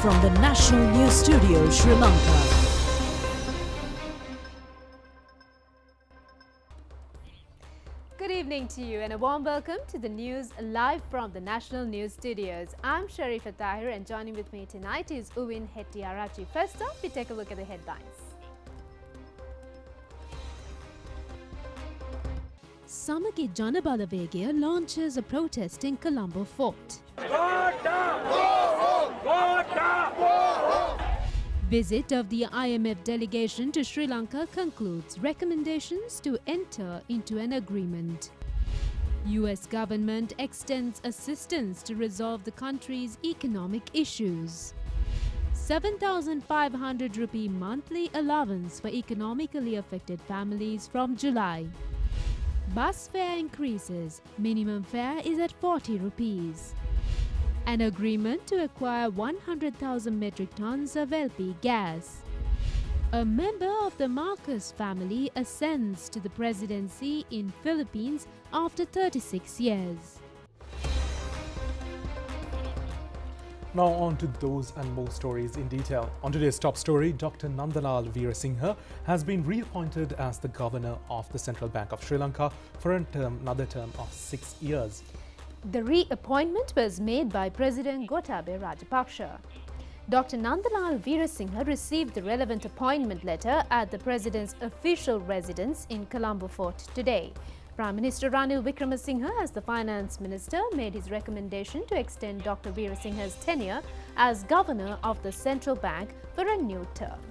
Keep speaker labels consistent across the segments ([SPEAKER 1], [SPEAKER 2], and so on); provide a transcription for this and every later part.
[SPEAKER 1] from the National News Studio, Sri Lanka.
[SPEAKER 2] Good evening to you and a warm welcome to the news live from the National News Studios. I'm Sharifah Tahir and joining with me tonight is Uwin Hettiarachchi. First up, we take a look at the headlines.
[SPEAKER 3] Samagi Janabalawegaya launches a protest in Colombo Fort. Visit of the IMF delegation to Sri Lanka concludes recommendations to enter into an agreement. US government extends assistance to resolve the country's economic issues. 7,500 rupee monthly allowance for economically affected families from July. Bus fare increases. Minimum fare is at 40 rupees. An agreement to acquire 100,000 metric tons of LP gas. A member of the Marcos family ascends to the presidency in Philippines after 36 years.
[SPEAKER 4] Now on to those and more stories in detail. On today's top story, Dr. Nandalal Veerasinghe has been reappointed as the governor of the Central Bank of Sri Lanka for another term of 6 years.
[SPEAKER 2] The reappointment was made by President Gotabaya Rajapaksa. Dr. Nandalal Veerasinghe received the relevant appointment letter at the President's official residence in Colombo Fort today. Prime Minister Ranil Wickremesinghe, as the Finance Minister, made his recommendation to extend Dr. Veerasinghe's tenure as Governor of the Central Bank for a new term.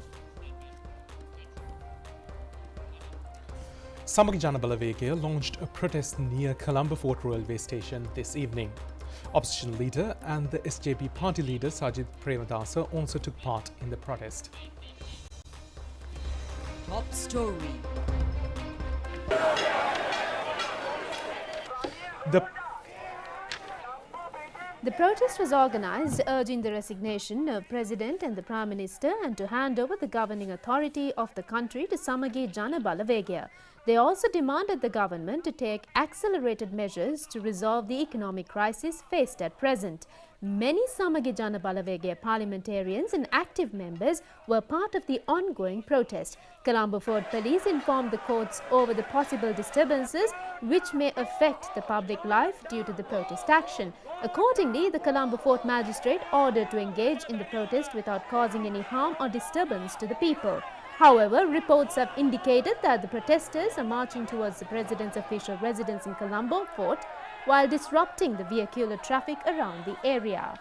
[SPEAKER 4] Samagi Janabalawegaya launched a protest near Colombo Fort Railway Station this evening. Opposition leader and the SJP party leader Sajid Premadasa also took part in the protest.
[SPEAKER 1] Top story.
[SPEAKER 2] The protest was organized urging the resignation of President and the Prime Minister and to hand over the governing authority of the country to Samagi Janabalawegaya. They also demanded the government to take accelerated measures to resolve the economic crisis faced at present. Many Samagi Janabalawegaya parliamentarians and active members were part of the ongoing protest. Colombo Fort Police informed the courts over the possible disturbances which may affect the public life due to the protest action. Accordingly, the Colombo Fort magistrate ordered to engage in the protest without causing any harm or disturbance to the people. However, reports have indicated that the protesters are marching towards the President's official residence in Colombo Fort while disrupting the vehicular traffic around the area.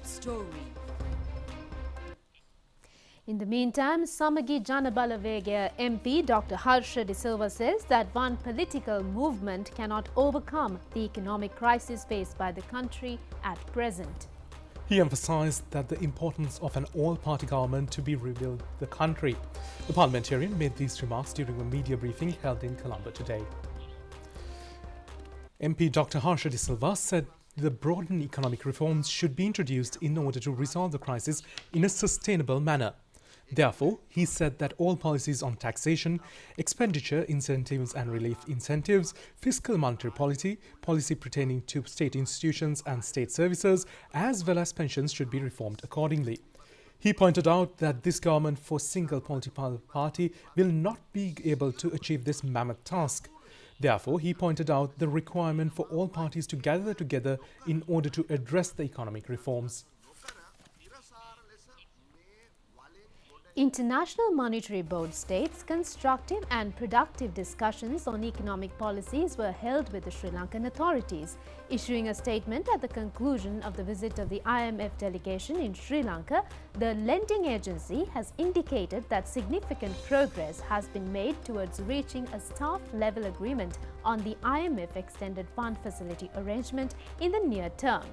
[SPEAKER 1] Story.
[SPEAKER 2] In the meantime, Samagi Janabalawegaya MP Dr. Harsha De Silva says that one political movement cannot overcome the economic crisis faced by the country at present.
[SPEAKER 4] He emphasized that the importance of an all-party government to be rebuild the country. The parliamentarian made these remarks during a media briefing held in Colombo today. MP Dr. Harsha De Silva said the broadened economic reforms should be introduced in order to resolve the crisis in a sustainable manner. Therefore, he said that all policies on taxation, expenditure incentives and relief incentives, fiscal monetary policy pertaining to state institutions and state services, as well as pensions should be reformed accordingly. He pointed out that this government for single political party will not be able to achieve this mammoth task. Therefore, he pointed out the requirement for all parties to gather together in order to address the economic reforms.
[SPEAKER 2] International Monetary Board states constructive and productive discussions on economic policies were held with the Sri Lankan authorities. Issuing a statement at the conclusion of the visit of the IMF delegation in Sri Lanka, the lending agency has indicated that significant progress has been made towards reaching a staff-level agreement on the IMF Extended Fund Facility arrangement in the near term.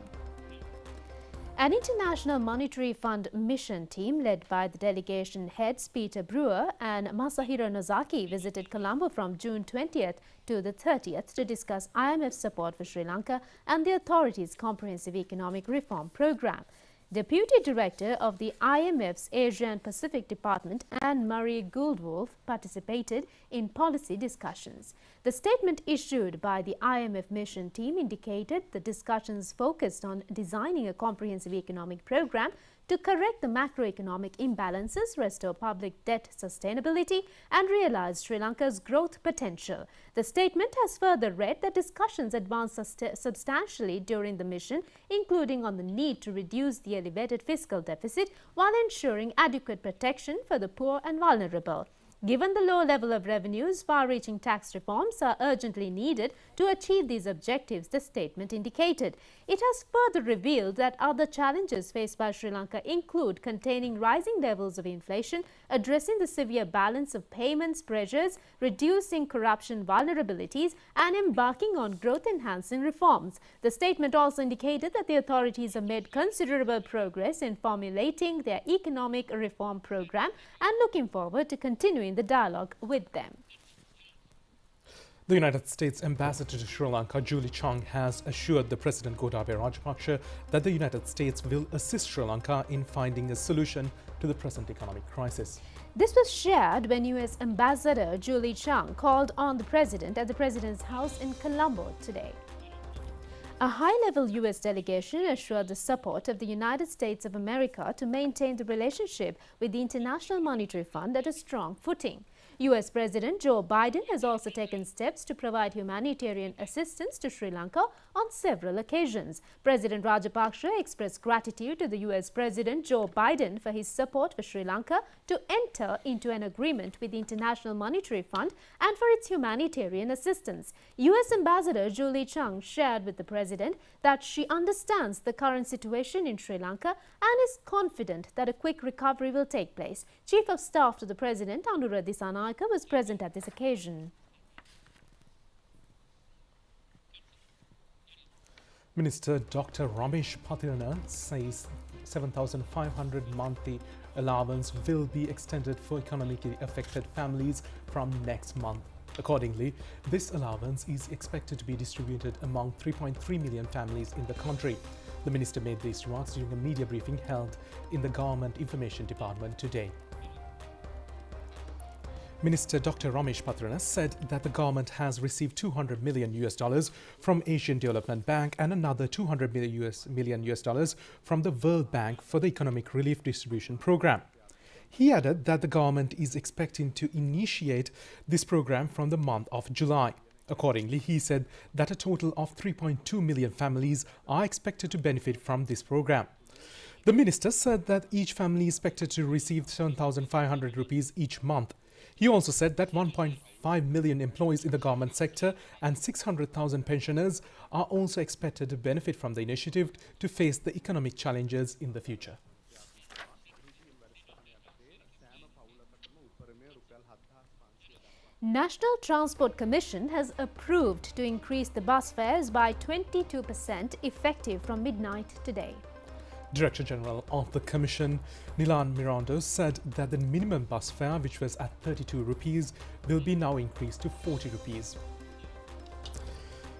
[SPEAKER 2] An International Monetary Fund mission team led by the delegation heads Peter Brewer and Masahiro Nozaki visited Colombo from June 20th to the 30th to discuss IMF support for Sri Lanka and the authorities' comprehensive economic reform program. Deputy Director of the IMF's Asia and Pacific Department, Anne-Marie Gouldwolf, participated in policy discussions. The statement issued by the IMF mission team indicated the discussions focused on designing a comprehensive economic program to correct the macroeconomic imbalances, restore public debt sustainability and realize Sri Lanka's growth potential. The statement has further read that discussions advanced substantially during the mission, including on the need to reduce the elevated fiscal deficit while ensuring adequate protection for the poor and vulnerable. Given the low level of revenues, far-reaching tax reforms are urgently needed to achieve these objectives, the statement indicated. It has further revealed that other challenges faced by Sri Lanka include containing rising levels of inflation, addressing the severe balance of payments pressures, reducing corruption vulnerabilities, and embarking on growth-enhancing reforms. The statement also indicated that the authorities have made considerable progress in formulating their economic reform program and looking forward to continuing the dialogue with them.
[SPEAKER 4] The United States Ambassador to Sri Lanka, Julie Chung, has assured the President Gotabaya Rajapaksa that the United States will assist Sri Lanka in finding a solution to the present economic crisis.
[SPEAKER 2] This was shared when U.S. Ambassador Julie Chung called on the President at the President's house in Colombo today. A high-level U.S. delegation assured the support of the United States of America to maintain the relationship with the International Monetary Fund at a strong footing. U.S. President Joe Biden has also taken steps to provide humanitarian assistance to Sri Lanka on several occasions. President Rajapaksa expressed gratitude to the U.S. President Joe Biden for his support for Sri Lanka to enter into an agreement with the International Monetary Fund and for its humanitarian assistance. U.S. Ambassador Julie Chung shared with the President that she understands the current situation in Sri Lanka and is confident that a quick recovery will take place. Chief of Staff to the President, Anura Dissanayake, was present at this occasion.
[SPEAKER 4] Minister Dr. Ramesh Patirana says 7,500 monthly allowance will be extended for economically affected families from next month. Accordingly, this allowance is expected to be distributed among 3.3 million families in the country. The minister made these remarks during a media briefing held in the Government Information Department today. Minister Dr. Ramesh Patirana said that the government has received $200 million from Asian Development Bank and another $200 million from the World Bank for the Economic Relief Distribution Program. He added that the government is expecting to initiate this program from the month of July. Accordingly, he said that a total of 3.2 million families are expected to benefit from this program. The minister said that each family is expected to receive 7,500 rupees each month. He also said that 1.5 million employees in the government sector and 600,000 pensioners are also expected to benefit from the initiative to face the economic challenges in the future.
[SPEAKER 2] National Transport Commission has approved to increase the bus fares by 22% effective from midnight today.
[SPEAKER 4] Director General of the Commission, Nilan Mirando, said that the minimum bus fare, which was at 32 rupees, will be now increased to 40 rupees.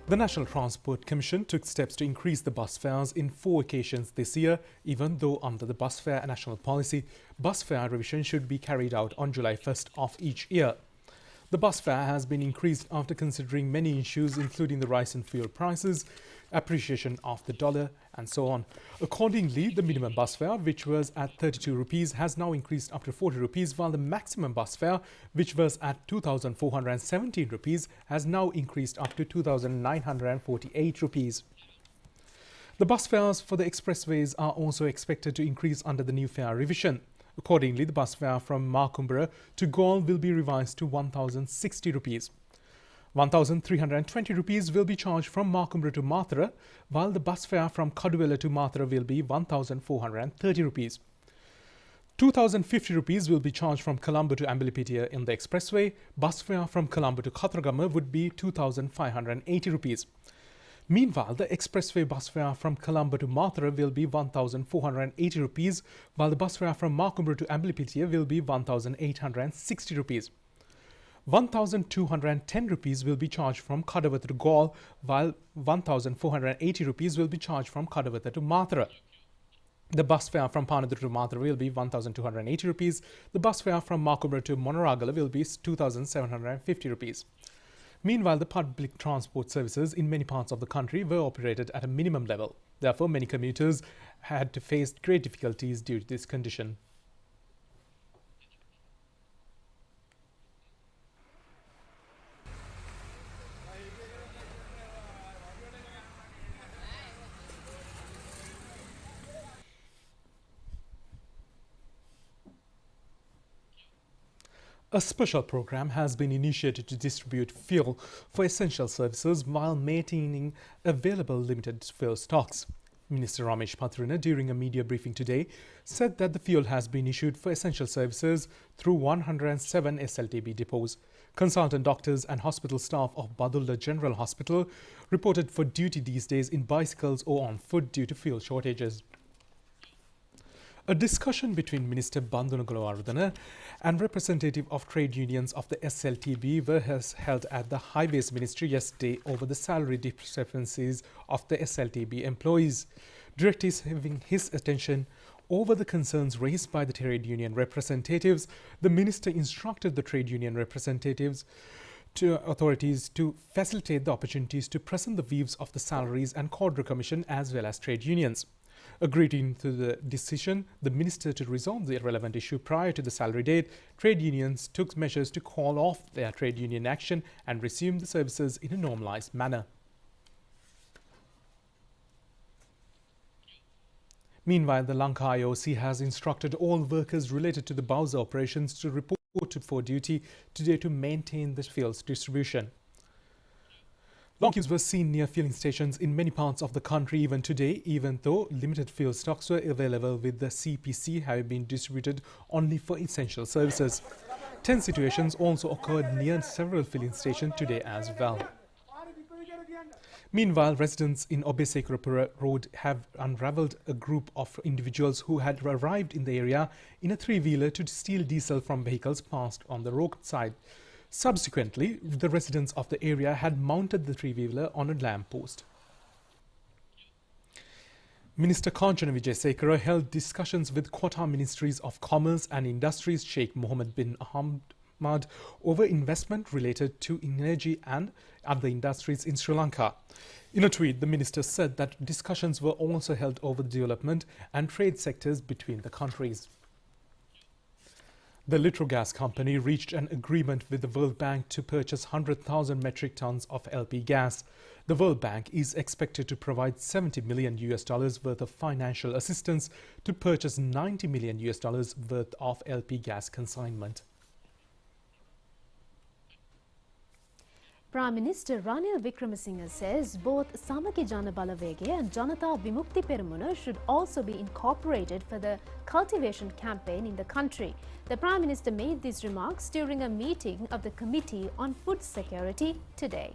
[SPEAKER 4] The National Transport Commission took steps to increase the bus fares in 4 occasions this year, even though under the bus fare national policy, bus fare revision should be carried out on July 1st of each year. The bus fare has been increased after considering many issues, including the rise in fuel prices, appreciation of the dollar, and so on. Accordingly, the minimum bus fare, which was at 32 rupees, has now increased up to 40 rupees, while the maximum bus fare, which was at 2,417 rupees, has now increased up to 2,948 rupees. The bus fares for the expressways are also expected to increase under the new fare revision. Accordingly, the bus fare from Makumbara to Galle will be revised to 1,060 rupees. 1,320 rupees will be charged from Makumbara to Mathura, while the bus fare from Kaduvela to Mathura will be 1,430 rupees. 2,050 rupees will be charged from Colombo to Ambalipitia in the expressway. Bus fare from Colombo to Khatragama would be 2,580 rupees. Meanwhile, the expressway bus fare from Colombo to Mathura will be 1,480 rupees, while the bus fare from Makumbara to Ambalipitia will be 1,860 rupees. 1,210 rupees will be charged from Kadavata to Galle, while 1,480 rupees will be charged from Kadavata to Mathura. The bus fare from Panadura to Mathura will be 1,280 rupees. The bus fare from Makumbara to Monoragala will be 2,750 rupees. Meanwhile, the public transport services in many parts of the country were operated at a minimum level. Therefore, many commuters had to face great difficulties due to this condition. A special program has been initiated to distribute fuel for essential services while maintaining available limited fuel stocks. Minister Ramesh Pathruna, during a media briefing today, said that the fuel has been issued for essential services through 107 SLTB depots. Consultant doctors and hospital staff of Badulla General Hospital reported for duty these days in bicycles or on foot due to fuel shortages. A discussion between Minister Bandunagala Ardana and representative of trade unions of the SLTB was held at the Highways Ministry yesterday over the salary discrepancies of the SLTB employees. Directors having his attention over the concerns raised by the trade union representatives, the minister instructed the trade union representatives to authorities to facilitate the opportunities to present the views of the Salaries and Quadro Commission as well as trade unions. Agreeing to the decision, the minister to resolve the relevant issue prior to the salary date, trade unions took measures to call off their trade union action and resume the services in a normalized manner. Meanwhile, the Lanka IOC has instructed all workers related to the Bowser operations to report for duty today to maintain the fuel's distribution. Long queues were seen near filling stations in many parts of the country even today, even though limited fuel stocks were available, with the CPC having been distributed only for essential services. Tense situations also occurred near several filling stations today as well. Meanwhile, residents in Obesekurapura Road have unravelled a group of individuals who had arrived in the area in a three-wheeler to steal diesel from vehicles parked on the roadside. Subsequently, the residents of the area had mounted the three-wheeler on a lamppost. Minister Kanchana Wijesekara held discussions with Qatar Ministries of Commerce and Industries Sheikh Mohammed bin Ahmad over investment related to energy and other industries in Sri Lanka. In a tweet, the minister said that discussions were also held over the development and trade sectors between the countries. The Litrogas company reached an agreement with the World Bank to purchase 100,000 metric tons of LP gas. The World Bank is expected to provide $70 million worth of financial assistance to purchase $90 million worth of LP gas consignment.
[SPEAKER 2] Prime Minister Ranil Wickremesinghe says both Samaki Jana Balawege and Janata Vimukti Peramuna should also be incorporated for the cultivation campaign in the country. The Prime Minister made these remarks during a meeting of the Committee on Food Security today.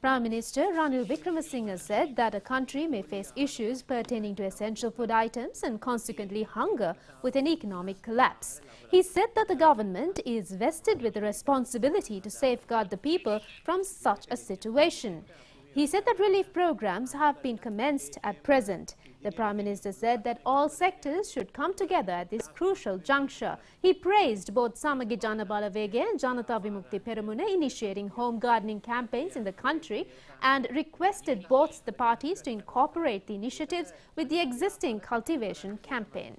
[SPEAKER 2] Prime Minister Ranil Wickremesinghe said that a country may face issues pertaining to essential food items and consequently hunger with an economic collapse. He said that the government is vested with the responsibility to safeguard the people from such a situation. He said that relief programs have been commenced at present. The Prime Minister said that all sectors should come together at this crucial juncture. He praised both Samagi Jana Balawege and Janata Vimukti Peramuna initiating home gardening campaigns in the country and requested both the parties to incorporate the initiatives with the existing cultivation campaign.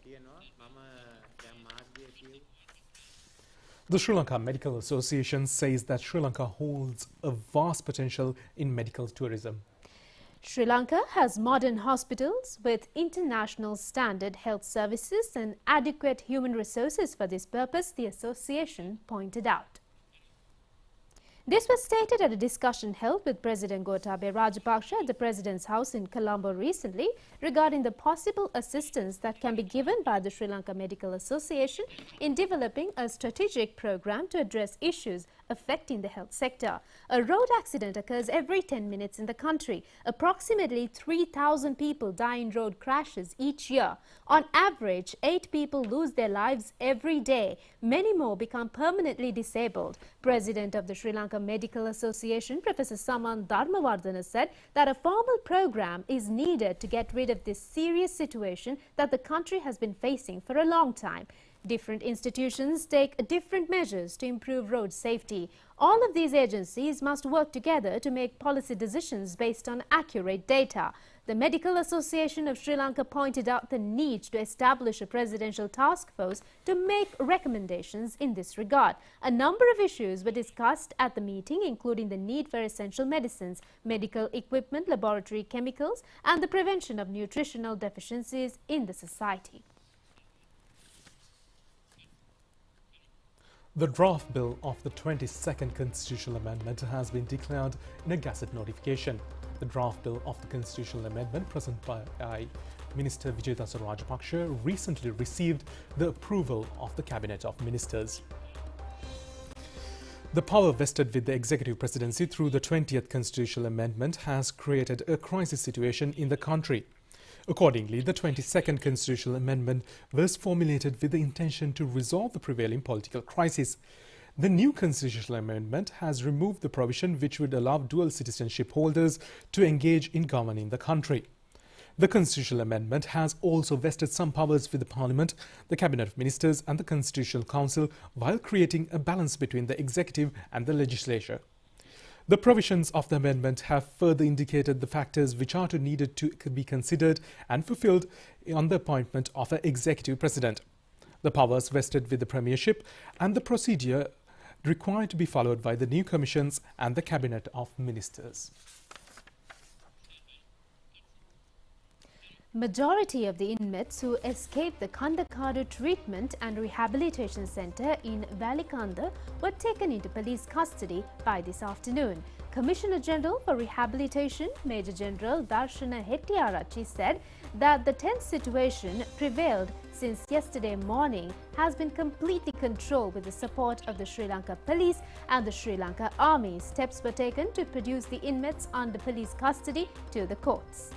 [SPEAKER 4] The Sri Lanka Medical Association says that Sri Lanka holds a vast potential in medical tourism.
[SPEAKER 2] Sri Lanka has modern hospitals with international standard health services and adequate human resources for this purpose, the association pointed out. This was stated at a discussion held with President Gotabaya Rajapaksa at the President's house in Colombo recently regarding the possible assistance that can be given by the Sri Lanka Medical Association in developing a strategic program to address issues affecting the health sector. A road accident occurs every 10 minutes in the country. Approximately 3,000 people die in road crashes each year. On average, 8 people lose their lives every day. Many more become permanently disabled. President of the Sri Lanka Medical Association, Professor Saman Dharmawardana, said that a formal program is needed to get rid of this serious situation that the country has been facing for a long time. Different institutions take different measures to improve road safety. All of these agencies must work together to make policy decisions based on accurate data. The Medical Association of Sri Lanka pointed out the need to establish a presidential task force to make recommendations in this regard. A number of issues were discussed at the meeting, including the need for essential medicines, medical equipment, laboratory chemicals, and the prevention of nutritional deficiencies in the society.
[SPEAKER 4] The draft bill of the 22nd Constitutional Amendment has been declared in a Gazette notification. The draft bill of the Constitutional Amendment presented by Minister Vijayadasa Rajapaksa recently received the approval of the Cabinet of Ministers. The power vested with the executive presidency through the 20th Constitutional Amendment has created a crisis situation in the country. Accordingly, the 22nd Constitutional Amendment was formulated with the intention to resolve the prevailing political crisis. The new Constitutional Amendment has removed the provision which would allow dual citizenship holders to engage in governing the country. The Constitutional Amendment has also vested some powers with the Parliament, the Cabinet of Ministers and the Constitutional Council while creating a balance between the executive and the legislature. The provisions of the amendment have further indicated the factors which are needed to be considered and fulfilled on the appointment of an executive president. The powers vested with the premiership and the procedure required to be followed by the new commissions and the Cabinet of Ministers.
[SPEAKER 2] Majority of the inmates who escaped the Kandakadu Treatment and Rehabilitation Centre in Valikanda were taken into police custody by this afternoon. Commissioner General for Rehabilitation, Major General Darshana Hettiarachchi, said that the tense situation prevailed since yesterday morning has been completely controlled with the support of the Sri Lanka Police and the Sri Lanka Army. Steps were taken to produce the inmates under police custody to the courts.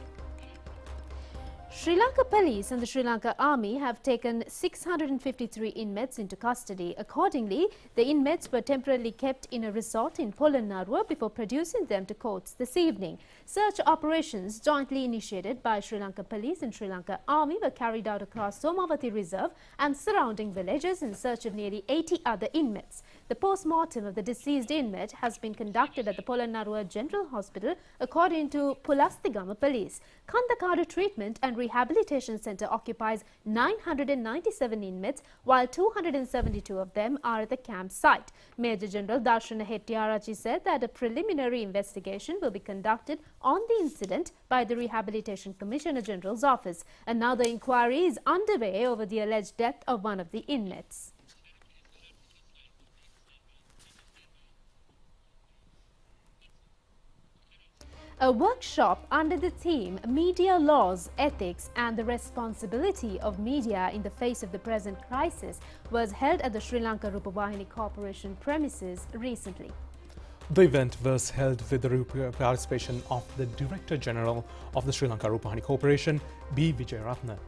[SPEAKER 2] Sri Lanka Police and the Sri Lanka Army have taken 653 inmates into custody. Accordingly, the inmates were temporarily kept in a resort in Polonnaruwa before producing them to courts this evening. Search operations jointly initiated by Sri Lanka Police and Sri Lanka Army were carried out across Somawati Reserve and surrounding villages in search of nearly 80 other inmates. The post-mortem of the deceased inmate has been conducted at the Polonnaruwa General Hospital according to Pulasthigama Police. Kandakadu Treatment and Rehabilitation Centre occupies 997 inmates, while 272 of them are at the camp site. Major General Darshana Hettiarachchi said that a preliminary investigation will be conducted on the incident by the Rehabilitation Commissioner General's office. Another inquiry is underway over the alleged death of one of the inmates. A workshop under the theme Media Laws, Ethics and the Responsibility of Media in the Face of the Present Crisis was held at the Sri Lanka Rupavahini Corporation premises recently.
[SPEAKER 4] The event was held with the participation of the Director General of the Sri Lanka Rupavahini Corporation, B. Vijayaratne.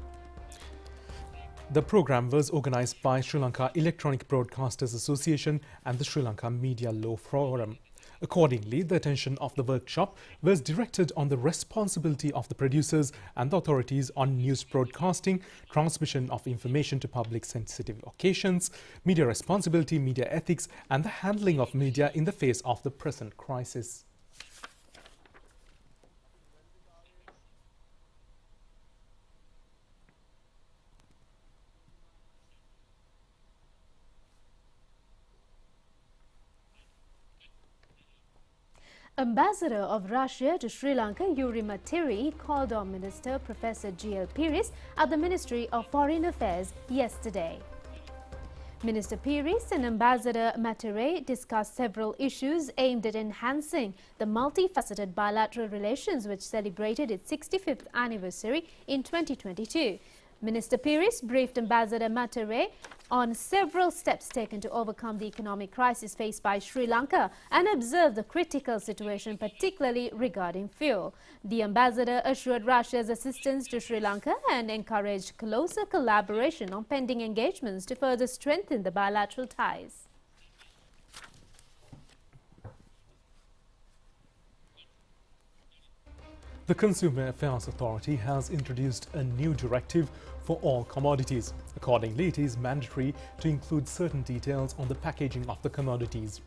[SPEAKER 4] The program was organized by Sri Lanka Electronic Broadcasters Association and the Sri Lanka Media Law Forum. Accordingly, the attention of the workshop was directed on the responsibility of the producers and the authorities on news broadcasting, transmission of information to public-sensitive occasions, media responsibility, media ethics, and the handling of media in the face of the present crisis.
[SPEAKER 2] Ambassador of Russia to Sri Lanka, Yuri Matiri, called on Minister Professor G.L. Piris at the Ministry of Foreign Affairs yesterday. Minister Piris and Ambassador Matiri discussed several issues aimed at enhancing the multifaceted bilateral relations which celebrated its 65th anniversary in 2022. Minister Piris briefed Ambassador Matiri on several steps taken to overcome the economic crisis faced by Sri Lanka and observed the critical situation, particularly regarding fuel. The ambassador assured Russia's assistance to Sri Lanka and encouraged closer collaboration on pending engagements to further strengthen the bilateral ties.
[SPEAKER 4] The Consumer Affairs Authority has introduced a new directive for all commodities. Accordingly, it is mandatory to include certain details on the packaging of the commodities.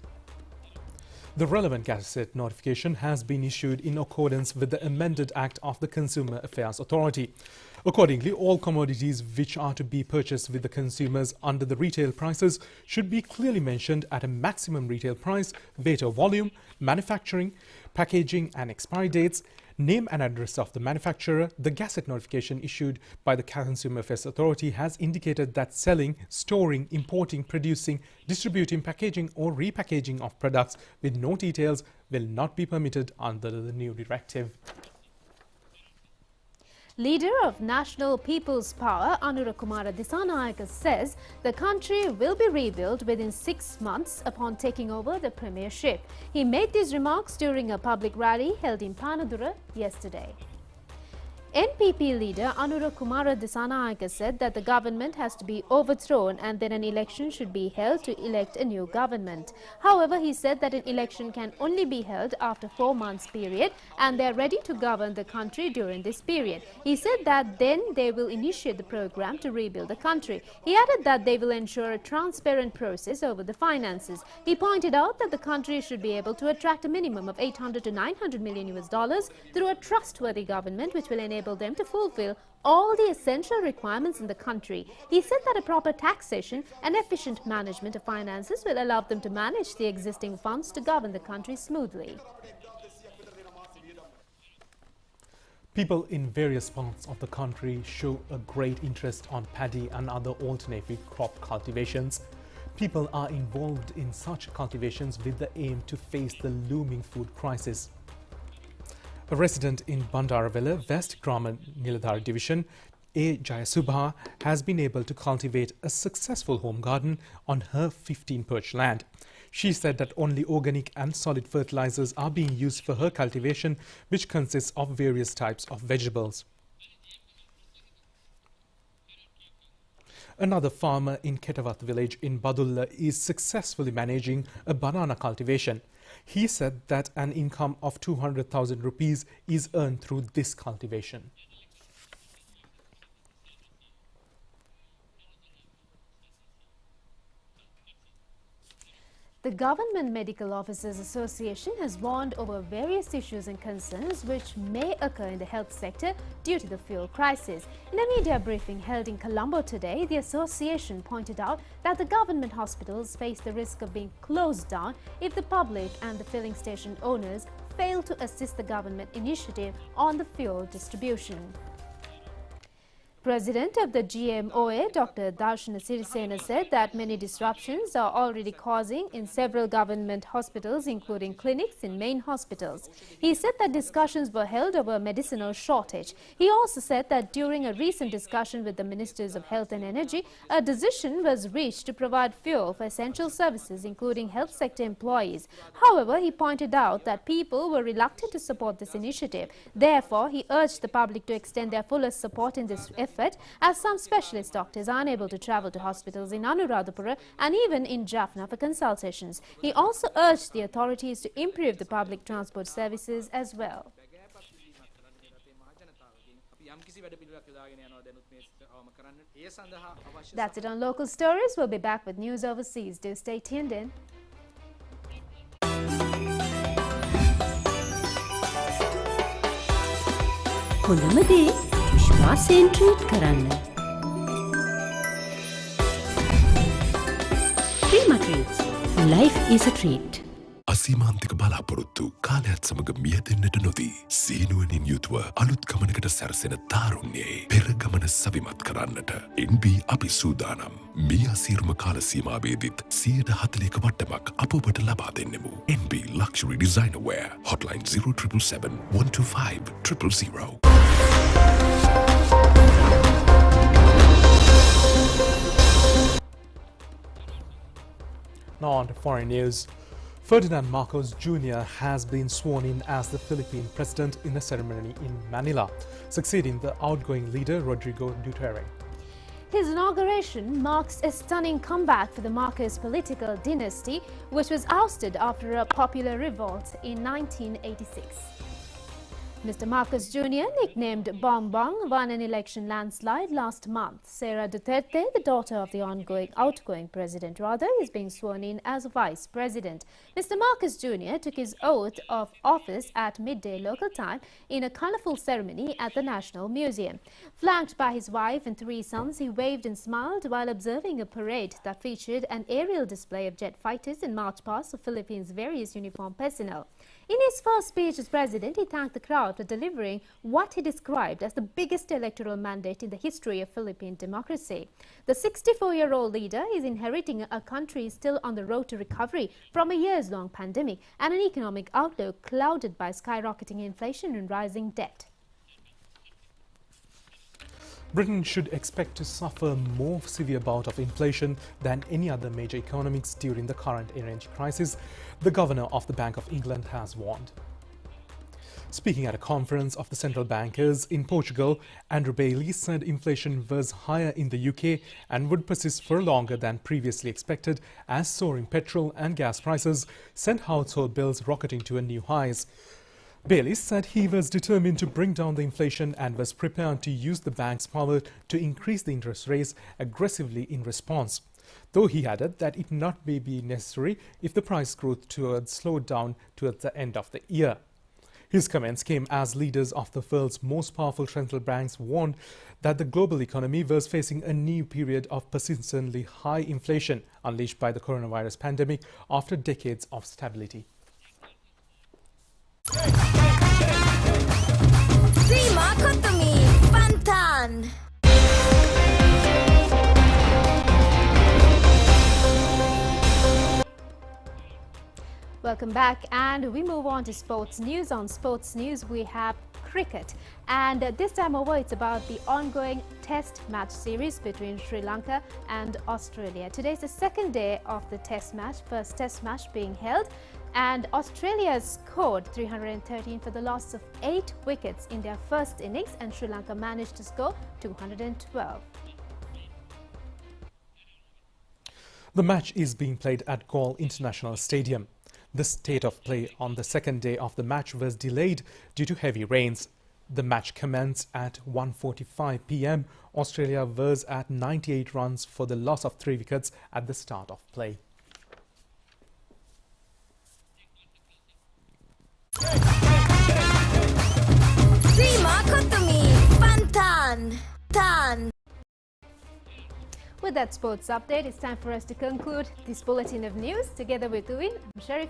[SPEAKER 4] The relevant Gazette notification has been issued in accordance with the amended Act of the Consumer Affairs Authority. Accordingly, all commodities which are to be purchased with the consumers under the retail prices should be clearly mentioned at a maximum retail price, weight or volume, manufacturing, packaging and expiry dates, name and address of the manufacturer. The Gazette notification issued by the Consumer Affairs Authority has indicated that selling, storing, importing, producing, distributing, packaging or repackaging of products with no details will not be permitted under the new directive.
[SPEAKER 2] Leader of National People's Power, Anurakkumara Dissanayake, says the country will be rebuilt within 6 months upon taking over the premiership. He made these remarks during a public rally held in Panadura yesterday. NPP leader Anurakkumara Dissanayake said that the government has to be overthrown and then an election should be held to elect a new government. However, he said that an election can only be held after 4 months period and they are ready to govern the country during this period. He said that then they will initiate the program to rebuild the country. He added that they will ensure a transparent process over the finances. He pointed out that the country should be able to attract a minimum of $800 to $900 million through a trustworthy government which will enable them to fulfill all the essential requirements in the country. He said that a proper taxation and efficient management of finances will allow them to manage the existing funds to govern the country smoothly.
[SPEAKER 4] People in various parts of the country show a great interest on paddy and other alternative crop cultivations. People are involved in such cultivations with the aim to face the looming food crisis. A resident in Bandaravela, West Grama Niladhar Division, A. Jayasubha, has been able to cultivate a successful home garden on her 15-perch land. She said that only organic and solid fertilizers are being used for her cultivation, which consists of various types of vegetables. Another farmer in Ketawat village in Badulla is successfully managing a banana cultivation. He said that an income of 200,000 rupees is earned through this cultivation.
[SPEAKER 2] The Government Medical Officers Association has warned over various issues and concerns which may occur in the health sector due to the fuel crisis. In a media briefing held in Colombo today, the association pointed out that the government hospitals face the risk of being closed down if the public and the filling station owners fail to assist the government initiative on the fuel distribution. President of the GMOA, Dr. Darshana Sirisena, said that many disruptions are already causing in several government hospitals, including clinics in main hospitals. He said that discussions were held over a medicinal shortage. He also said that during a recent discussion with the Ministers of Health and Energy, a decision was reached to provide fuel for essential services, including health sector employees. However, he pointed out that people were reluctant to support this initiative. Therefore, he urged the public to extend their fullest support in this effort, as some specialist doctors are unable to travel to hospitals in Anuradhapura and even in Jaffna for consultations. He also urged the authorities to improve the public transport services as well. That's it on Local Stories. We'll be back with news overseas. Do stay tuned in.
[SPEAKER 1] විශ්වාසයෙන් treat කරන්න. Prima Treats. Life is a treat.
[SPEAKER 5] අසීමාන්තික බලාපොරොත්තු කාලයත් සමග මියදෙන්නට නොදී සීනුවනින් යුතුව අලුත් ගමනකට සැරසෙන තාරුණ්‍යයේ පෙර ගමන සවිමත් කරන්නට NB අපි සූදානම්. මේ අසීරුම කාල සීමාවේදීත් 140ක වට්ටමක් අප ඔබට ලබා දෙන්නෙමු. NB Luxury Designer Wear Hotline 0777 125 000.
[SPEAKER 4] Now on to foreign news. Ferdinand Marcos Jr. has been sworn in as the Philippine president in a ceremony in Manila, succeeding the outgoing leader Rodrigo Duterte.
[SPEAKER 2] His inauguration marks a stunning comeback for the Marcos political dynasty, which was ousted after a popular revolt in 1986. Mr. Marcos Jr., nicknamed Bong Bong, won an election landslide last month. Sara Duterte, the daughter of the outgoing president, is being sworn in as vice president. Mr. Marcos Jr. took his oath of office at midday local time in a colourful ceremony at the National Museum. Flanked by his wife and 3 sons, he waved and smiled while observing a parade that featured an aerial display of jet fighters and march past of Philippines' various uniformed personnel. In his first speech as president, he thanked the crowd for delivering what he described as the biggest electoral mandate in the history of Philippine democracy. The 64-year-old leader is inheriting a country still on the road to recovery from a years-long pandemic and an economic outlook clouded by skyrocketing inflation and rising debt.
[SPEAKER 4] Britain should expect to suffer more severe bout of inflation than any other major economies during the current energy crisis, the governor of the Bank of England has warned. Speaking at a conference of the central bankers in Portugal, Andrew Bailey said inflation was higher in the UK and would persist for longer than previously expected as soaring petrol and gas prices sent household bills rocketing to a new highs. Bailey said he was determined to bring down the inflation and was prepared to use the bank's power to increase the interest rates aggressively in response, though he added that it not may be necessary if the price growth slowed down towards the end of the year. His comments came as leaders of the world's most powerful central banks warned that the global economy was facing a new period of persistently high inflation unleashed by the coronavirus pandemic after decades of stability.
[SPEAKER 6] Terima Kotumi Pantan.
[SPEAKER 2] Welcome back, and we move on to sports news. On sports news, we have cricket, and this time over it's about the ongoing test match series between Sri Lanka and Australia. Today is the second day of the test match, first test match being held, and Australia scored 313 for the loss of 8 wickets in their first innings, and Sri Lanka managed to score 212.
[SPEAKER 4] The match is being played at Galle International Stadium. The state of play on the second day of the match was delayed due to heavy rains. The match commenced at 1:45 p.m. Australia was at 98 runs for the loss of 3 wickets at the start of play.
[SPEAKER 6] Terima Kotumi Pantan.
[SPEAKER 2] With that sports update, it's time for us to conclude this bulletin of news. Together with Uwin, I'm Sharif.